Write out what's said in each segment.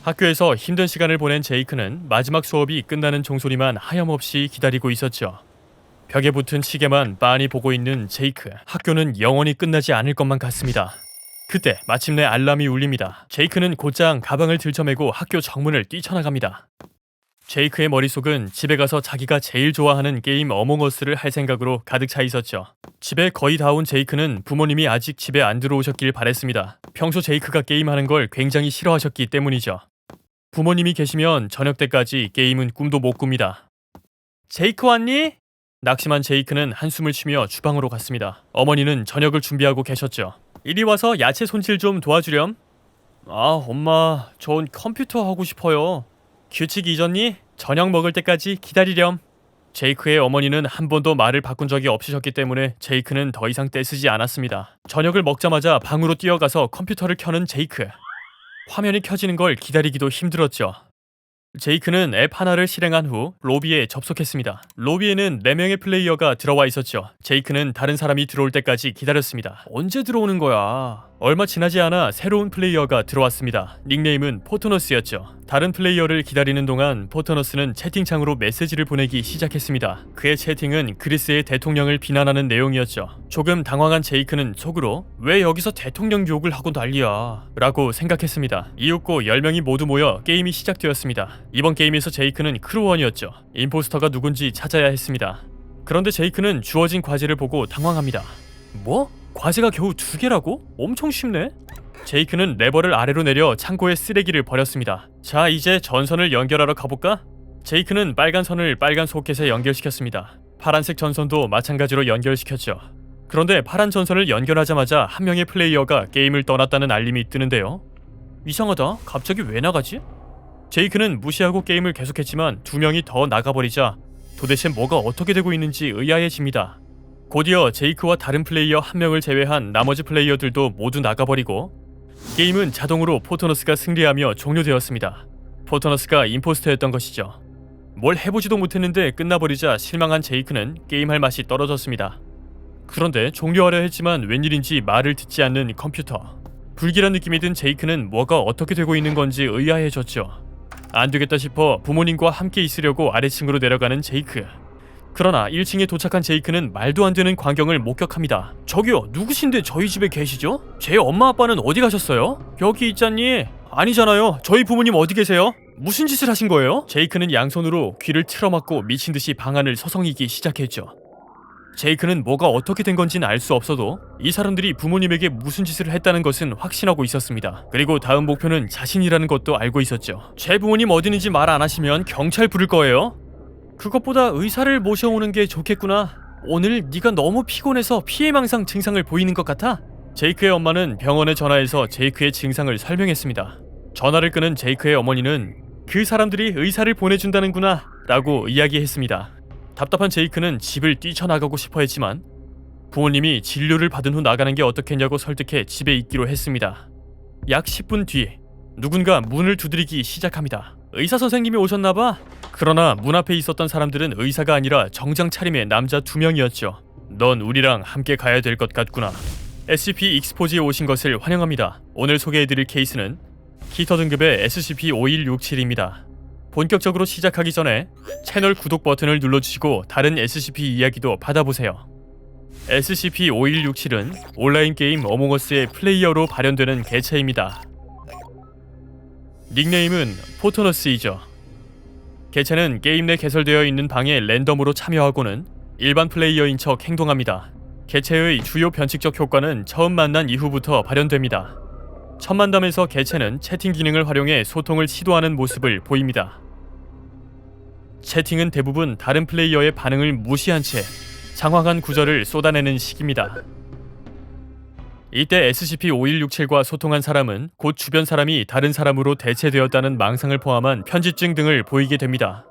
학교에서 힘든 시간을 보낸 제이크는 마지막 수업이 끝나는 종소리만 하염없이 기다리고 있었죠. 벽에 붙은 시계만 빤히 보고 있는 제이크. 학교는 영원히 끝나지 않을 것만 같습니다. 그때 마침내 알람이 울립니다. 제이크는 곧장 가방을 들쳐매고 학교 정문을 뛰쳐나갑니다. 제이크의 머릿속은 집에 가서 자기가 제일 좋아하는 게임 어몽어스를 할 생각으로 가득 차 있었죠. 집에 거의 다 온 제이크는 부모님이 아직 집에 안 들어오셨길 바랬습니다. 평소 제이크가 게임하는 걸 굉장히 싫어하셨기 때문이죠. 부모님이 계시면 저녁 때까지 게임은 꿈도 못 꿉니다. 제이크 왔니? 낙심한 제이크는 한숨을 쉬며 주방으로 갔습니다. 어머니는 저녁을 준비하고 계셨죠. 이리 와서 야채 손질 좀 도와주렴. 아, 엄마, 전 컴퓨터 하고 싶어요. 규칙 잊었니? 저녁 먹을 때까지 기다리렴. 제이크의 어머니는 한 번도 말을 바꾼 적이 없으셨기 때문에 제이크는 더 이상 떼쓰지 않았습니다. 저녁을 먹자마자 방으로 뛰어가서 컴퓨터를 켜는 제이크. 화면이 켜지는 걸 기다리기도 힘들었죠. 제이크는 앱 하나를 실행한 후 로비에 접속했습니다. 로비에는 4명의 플레이어가 들어와 있었죠. 제이크는 다른 사람이 들어올 때까지 기다렸습니다. 언제 들어오는 거야? 얼마 지나지 않아 새로운 플레이어가 들어왔습니다. 닉네임은 포토너스였죠. 다른 플레이어를 기다리는 동안 포토너스는 채팅창으로 메시지를 보내기 시작했습니다. 그의 채팅은 그리스의 대통령을 비난하는 내용이었죠. 조금 당황한 제이크는 속으로 왜 여기서 대통령 욕을 하고 난리야 라고 생각했습니다. 이윽고 10명이 모두 모여 게임이 시작되었습니다. 이번 게임에서 제이크는 크루원이었죠. 임포스터가 누군지 찾아야 했습니다. 그런데 제이크는 주어진 과제를 보고 당황합니다. 뭐? 과제가 겨우 2개라고? 엄청 쉽네? 제이크는 레버를 아래로 내려 창고에 쓰레기를 버렸습니다. 자, 이제 전선을 연결하러 가볼까? 제이크는 빨간 선을 빨간 소켓에 연결시켰습니다. 파란색 전선도 마찬가지로 연결시켰죠. 그런데 파란 전선을 연결하자마자 한 명의 플레이어가 게임을 떠났다는 알림이 뜨는데요. 이상하다. 갑자기 왜 나가지? 제이크는 무시하고 게임을 계속했지만 2명이 더 나가버리자 도대체 뭐가 어떻게 되고 있는지 의아해집니다. 곧이어 제이크와 다른 플레이어 1명을 제외한 나머지 플레이어들도 모두 나가버리고 게임은 자동으로 포토너스가 승리하며 종료되었습니다. 포토너스가 임포스터였던 것이죠. 뭘 해보지도 못했는데 끝나버리자 실망한 제이크는 게임할 맛이 떨어졌습니다. 그런데 종료하려 했지만 웬일인지 말을 듣지 않는 컴퓨터. 불길한 느낌이 든 제이크는 뭐가 어떻게 되고 있는 건지 의아해졌죠. 안 되겠다 싶어 부모님과 함께 있으려고 아래층으로 내려가는 제이크. 그러나 1층에 도착한 제이크는 말도 안 되는 광경을 목격합니다. 저기요, 누구신데 저희 집에 계시죠? 제 엄마 아빠는 어디 가셨어요? 여기 있잖니? 아니잖아요. 저희 부모님 어디 계세요? 무슨 짓을 하신 거예요? 제이크는 양손으로 귀를 틀어막고 미친듯이 방 안을 서성이기 시작했죠. 제이크는 뭐가 어떻게 된 건지는 알 수 없어도 이 사람들이 부모님에게 무슨 짓을 했다는 것은 확신하고 있었습니다. 그리고 다음 목표는 자신이라는 것도 알고 있었죠. 제 부모님 어디 있는지 말 안 하시면 경찰 부를 거예요? 그것보다 의사를 모셔오는 게 좋겠구나. 오늘 네가 너무 피곤해서 피해망상 증상을 보이는 것 같아. 제이크의 엄마는 병원에 전화해서 제이크의 증상을 설명했습니다. 전화를 끊은 제이크의 어머니는 그 사람들이 의사를 보내준다는구나 라고 이야기했습니다. 답답한 제이크는 집을 뛰쳐나가고 싶어 했지만 부모님이 진료를 받은 후 나가는 게 어떻겠냐고 설득해 집에 있기로 했습니다. 약 10분 뒤 누군가 문을 두드리기 시작합니다. 의사 선생님이 오셨나봐? 그러나 문 앞에 있었던 사람들은 의사가 아니라 정장 차림의 남자 2명이었죠. 넌 우리랑 함께 가야 될 것 같구나. SCP 익스포지에 오신 것을 환영합니다. 오늘 소개해드릴 케이스는 키터 등급의 SCP-5167입니다. 본격적으로 시작하기 전에 채널 구독 버튼을 눌러주시고 다른 SCP 이야기도 받아보세요. SCP-5167은 온라인 게임 어몽어스의 플레이어로 발현되는 개체입니다. 닉네임은 포토너스이죠. 개체는 게임 내 개설되어 있는 방에 랜덤으로 참여하고는 일반 플레이어인 척 행동합니다. 개체의 주요 변칙적 효과는 처음 만난 이후부터 발현됩니다. 첫 만남에서 개체는 채팅 기능을 활용해 소통을 시도하는 모습을 보입니다. 채팅은 대부분 다른 플레이어의 반응을 무시한 채 장황한 구절을 쏟아내는 식입니다. 이때 SCP-5167과 소통한 사람은 곧 주변 사람이 다른 사람으로 대체되었다는 망상을 포함한 편집증 등을 보이게 됩니다.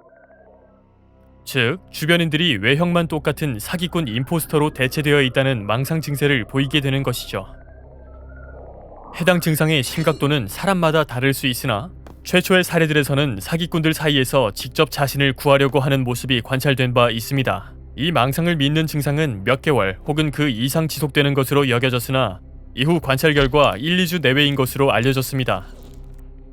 즉, 주변인들이 외형만 똑같은 사기꾼 임포스터로 대체되어 있다는 망상 증세를 보이게 되는 것이죠. 해당 증상의 심각도는 사람마다 다를 수 있으나 최초의 사례들에서는 사기꾼들 사이에서 직접 자신을 구하려고 하는 모습이 관찰된 바 있습니다. 이 망상을 믿는 증상은 몇 개월 혹은 그 이상 지속되는 것으로 여겨졌으나 이후 관찰 결과 1-2주 내외인 것으로 알려졌습니다.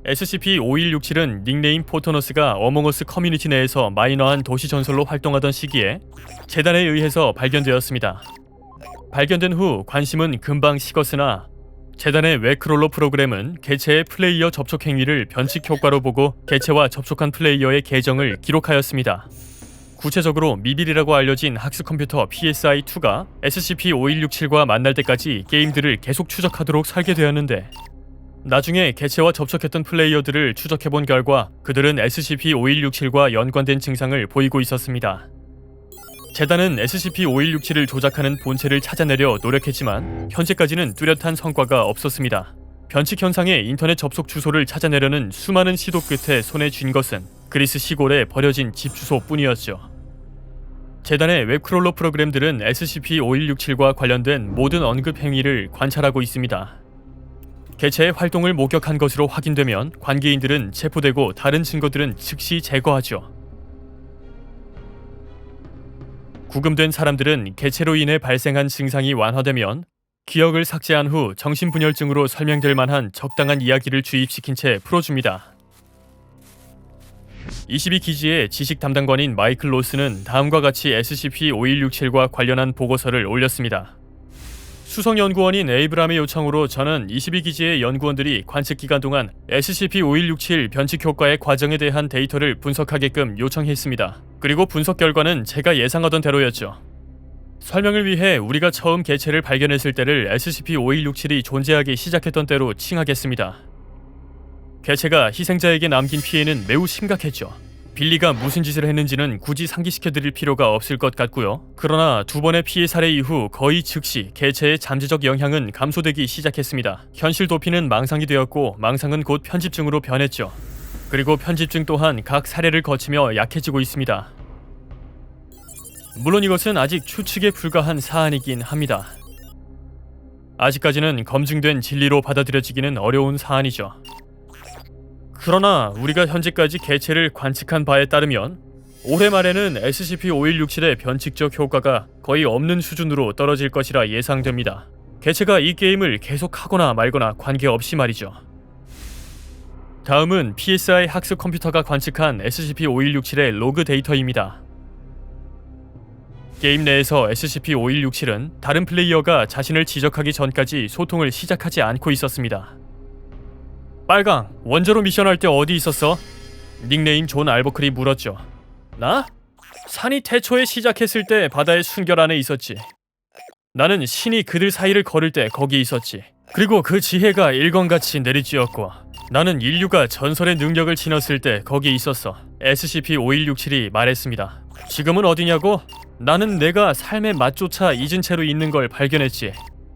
SCP-5167은 닉네임 포토너스가 어몽어스 커뮤니티 내에서 마이너한 도시 전설로 활동하던 시기에 재단에 의해서 발견되었습니다. 발견된 후 관심은 금방 식었으나 재단의 웹크롤러 프로그램은 개체의 플레이어 접촉 행위를 변칙 효과로 보고 개체와 접촉한 플레이어의 계정을 기록하였습니다. 구체적으로 미빌이라고 알려진 학습 컴퓨터 PSI-2가 SCP-5167과 만날 때까지 게임들을 계속 추적하도록 설계되었는데 나중에 개체와 접촉했던 플레이어들을 추적해본 결과 그들은 SCP-5167과 연관된 증상을 보이고 있었습니다. 재단은 SCP-5167을 조작하는 본체를 찾아내려 노력했지만 현재까지는 뚜렷한 성과가 없었습니다. 변칙 현상의 인터넷 접속 주소를 찾아내려는 수많은 시도 끝에 손에 쥔 것은 그리스 시골에 버려진 집 주소뿐이었죠. 재단의 웹크롤러 프로그램들은 SCP-5167과 관련된 모든 언급 행위를 관찰하고 있습니다. 개체의 활동을 목격한 것으로 확인되면 관계인들은 체포되고 다른 증거들은 즉시 제거하죠. 구금된 사람들은 개체로 인해 발생한 증상이 완화되면 기억을 삭제한 후 정신분열증으로 설명될 만한 적당한 이야기를 주입시킨 채 풀어줍니다. 22기지의 지식 담당관인 마이클 로스는 다음과 같이 SCP-5167과 관련한 보고서를 올렸습니다. 수석연구원인 에이브람의 요청으로 저는 22기지의 연구원들이 관측 기간 동안 SCP-5167 변칙 효과의 과정에 대한 데이터를 분석하게끔 요청했습니다. 그리고 분석 결과는 제가 예상하던 대로였죠. 설명을 위해 우리가 처음 개체를 발견했을 때를 SCP-5167이 존재하기 시작했던 때로 칭하겠습니다. 개체가 희생자에게 남긴 피해는 매우 심각했죠. 빌리가 무슨 짓을 했는지는 굳이 상기시켜드릴 필요가 없을 것 같고요. 그러나 두 번의 피해 사례 이후 거의 즉시 개체의 잠재적 영향은 감소되기 시작했습니다. 현실 도피는 망상이 되었고 망상은 곧 편집증으로 변했죠. 그리고 편집증 또한 각 사례를 거치며 약해지고 있습니다. 물론 이것은 아직 추측에 불과한 사안이긴 합니다. 아직까지는 검증된 진리로 받아들여지기는 어려운 사안이죠. 그러나 우리가 현재까지 개체를 관측한 바에 따르면 올해 말에는 SCP-5167의 변칙적 효과가 거의 없는 수준으로 떨어질 것이라 예상됩니다. 개체가 이 게임을 계속하거나 말거나 관계없이 말이죠. 다음은 PSI 학습 컴퓨터가 관측한 SCP-5167의 로그 데이터입니다. 게임 내에서 SCP-5167은 다른 플레이어가 자신을 지적하기 전까지 소통을 시작하지 않고 있었습니다. 빨강, 원자로 미션할 때 어디 있었어? 닉네임 존 알버클이 물었죠. 나? 산이 태초에 시작했을 때 바다의 순결 안에 있었지. 나는 신이 그들 사이를 걸을 때 거기 있었지. 그리고 그 지혜가 일광같이 내리쬐었고 나는 인류가 전설의 능력을 지녔을 때 거기 있었어. SCP-5167이 말했습니다. 지금은 어디냐고? 나는 내가 삶의 맛조차 잊은 채로 있는 걸 발견했지.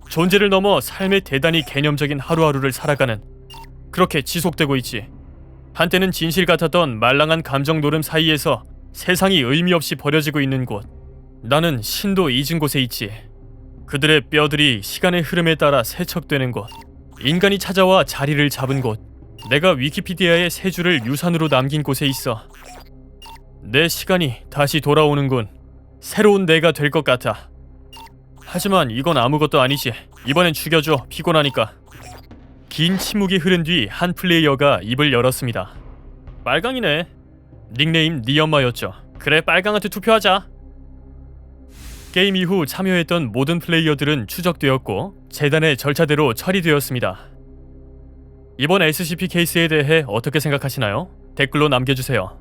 존재를 넘어 삶의 대단히 개념적인 하루하루를 살아가는 그렇게 지속되고 있지. 한때는 진실 같았던 말랑한 감정 노름 사이에서 세상이 의미 없이 버려지고 있는 곳. 나는 신도 잊은 곳에 있지. 그들의 뼈들이 시간의 흐름에 따라 세척되는 곳. 인간이 찾아와 자리를 잡은 곳. 내가 위키피디아에 세 줄을 유산으로 남긴 곳에 있어. 내 시간이 다시 돌아오는군. 새로운 내가 될 것 같아. 하지만 이건 아무것도 아니지. 이번엔 죽여줘. 피곤하니까. 긴 침묵이 흐른 뒤 한 플레이어가 입을 열었습니다. 빨강이네. 닉네임 네 엄마였죠. 그래, 빨강한테 투표하자. 게임 이후 참여했던 모든 플레이어들은 추적되었고 재단의 절차대로 처리되었습니다. 이번 SCP 케이스에 대해 어떻게 생각하시나요? 댓글로 남겨주세요.